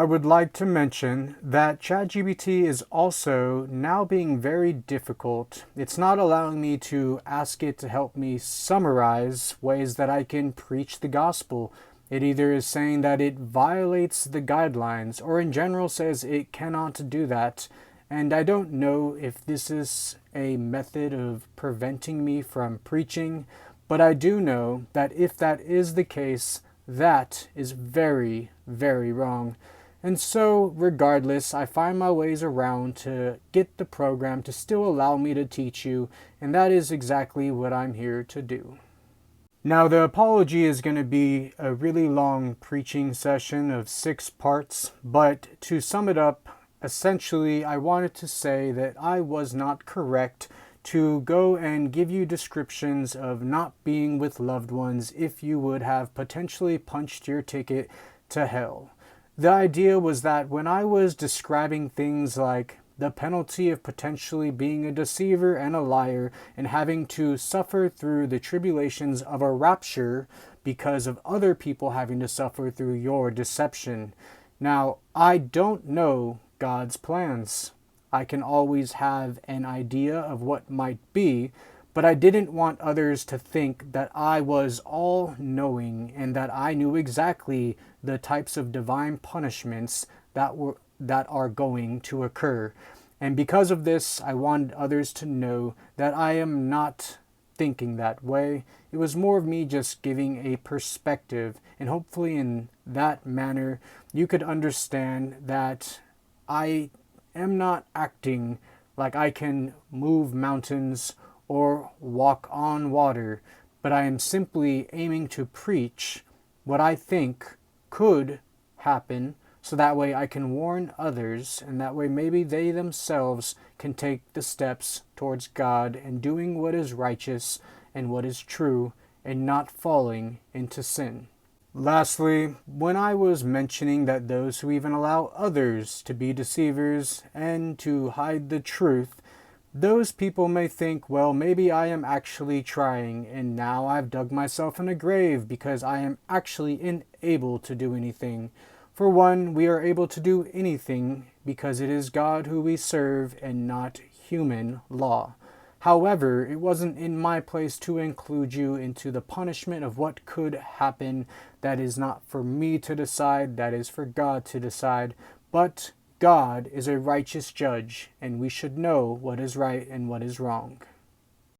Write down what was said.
would like to mention that ChatGPT is also now being very difficult. It's not allowing me to ask it to help me summarize ways that I can preach the gospel. It either is saying that it violates the guidelines or in general says it cannot do that. And I don't know if this is a method of preventing me from preaching, but I do know that if that is the case, that is very, very wrong. And so, regardless, I find my ways around to get the program to still allow me to teach you, and that is exactly what I'm here to do. Now, the apology is going to be a really long preaching session of 6 parts, but to sum it up, essentially, I wanted to say that I was not correct to go and give you descriptions of not being with loved ones if you would have potentially punched your ticket to hell. The idea was that when I was describing things like the penalty of potentially being a deceiver and a liar and having to suffer through the tribulations of a rapture because of other people having to suffer through your deception. Now, I don't know God's plans. I can always have an idea of what might be, but I didn't want others to think that I was all-knowing and that I knew exactly the types of divine punishments that are going to occur. And because of this, I wanted others to know that I am not thinking that way. It was more of me just giving a perspective, and hopefully in that manner you could understand that I am not acting like I can move mountains or walk on water, but I am simply aiming to preach what I think could happen, so that way I can warn others, and that way maybe they themselves can take the steps towards God and doing what is righteous and what is true and not falling into sin. Lastly, when I was mentioning that those who even allow others to be deceivers and to hide the truth, those people may think, well, maybe I am actually trying, and now I've dug myself in a grave because I am actually unable to do anything. For one, we are able to do anything because it is God who we serve and not human law. However, it wasn't in my place to include you into the punishment of what could happen. That is not for me to decide, that is for God to decide. But God is a righteous judge, and we should know what is right and what is wrong.